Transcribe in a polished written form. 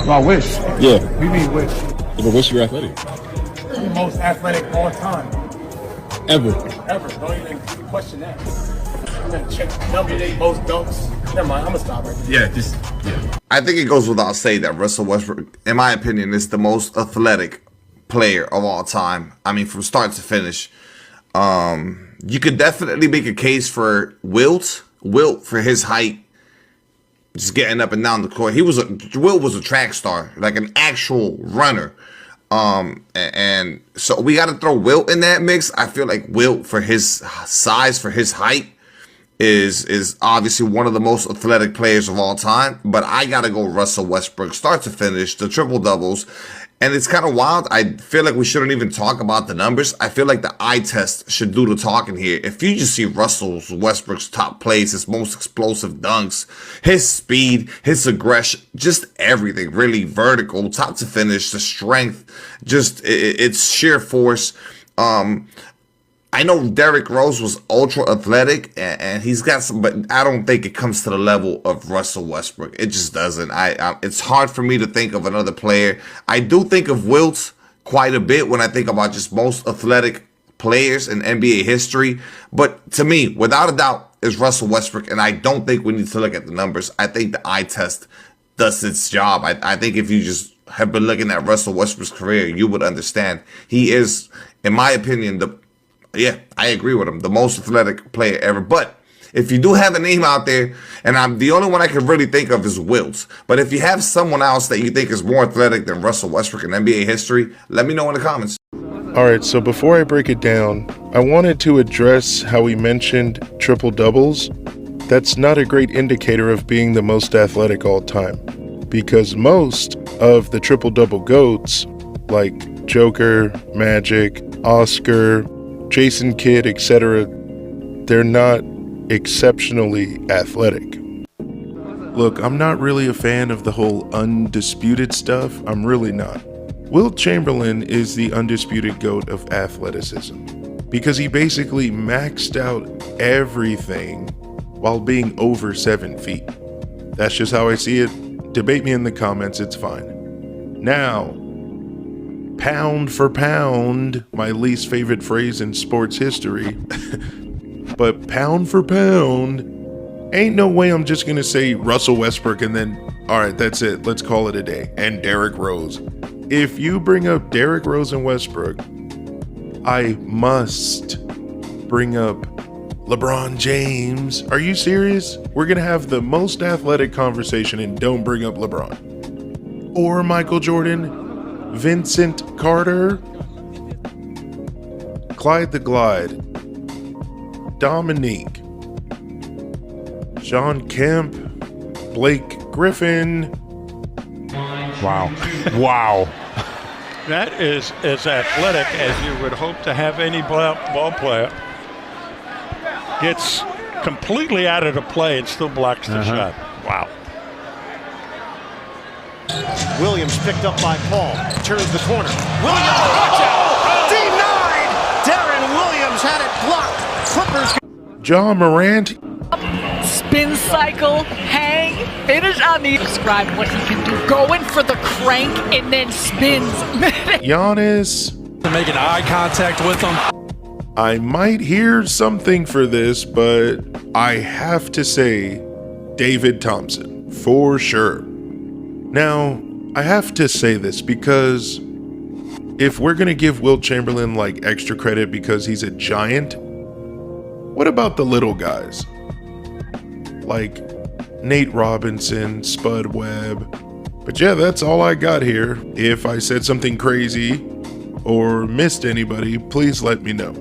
Well, I wish. Yeah. We mean wish. But wish you're athletic. The most athletic all time. Ever. Don't even question that. I'm gonna check WA most dunks. Never mind. I'm gonna stop right there. Yeah. I think it goes without saying that Russell Westbrook, in my opinion, is the most athletic player of all time. I mean, from start to finish. You could definitely make a case for Wilt for his height, just getting up and down the court. Wilt was a track star, like an actual runner. And so we got to throw Wilt in that mix. I feel like Wilt, for his size, for his height, is obviously one of the most athletic players of all time. But I got to go Russell Westbrook, start to finish, the triple doubles. And it's kind of wild. I feel like we shouldn't even talk about the numbers. I feel like the eye test should do the talking here. If you just see Russell Westbrook's top plays, his most explosive dunks, his speed, his aggression, just everything, really vertical, top to finish, the strength, just it's sheer force. I know Derrick Rose was ultra athletic and he's got some, but I don't think it comes to the level of Russell Westbrook. It just doesn't. It's hard for me to think of another player. I do think of Wilt quite a bit when I think about just most athletic players in NBA history. But to me, without a doubt, is Russell Westbrook. And I don't think we need to look at the numbers. I think the eye test does its job. I think if you just have been looking at Russell Westbrook's career, you would understand. He is, in my opinion, yeah, I agree with him, the most athletic player ever. But if you do have a name out there, and I'm the only one I can really think of is Wilt, but if you have someone else that you think is more athletic than Russell Westbrook in NBA history, let me know in the comments. All right, so before I break it down, I wanted to address how we mentioned triple doubles. That's not a great indicator of being the most athletic all time, because most of the triple double GOATs, like Joker, Magic, Oscar, Jason Kidd, etc., they're not exceptionally athletic. Look, I'm not really a fan of the whole undisputed stuff. I'm really not. Wilt Chamberlain is the undisputed GOAT of athleticism because he basically maxed out everything while being over 7 feet. That's just how I see it. Debate me in the comments, it's fine. Now, pound for pound, my least favorite phrase in sports history, but pound for pound, ain't no way I'm just gonna say Russell Westbrook and then, all right, that's it, let's call it a day, and Derrick Rose. If you bring up Derrick Rose and Westbrook, I must bring up LeBron James. Are you serious? We're gonna have the most athletic conversation and don't bring up LeBron. Or Michael Jordan, Vincent Carter, Clyde the Glide, Dominique, Sean Kemp, Blake Griffin. Wow. That is as athletic as you would hope to have any ball player. Gets completely out of the play and still blocks the shot. Wow. Williams picked up by Paul, turns the corner. Williams, watch out! Denied! Darren Williams had it blocked. Clippers. Ja Morant. Spin cycle, hang, finish on the. Describe what he can do. Going for the crank and then spins. Giannis. Making eye contact with him. I might hear something for this, but I have to say David Thompson, for sure. Now, I have to say this because if we're going to give Wilt Chamberlain like extra credit because he's a giant, what about the little guys? Like Nate Robinson, Spud Webb. But yeah, that's all I got here. If I said something crazy or missed anybody, please let me know.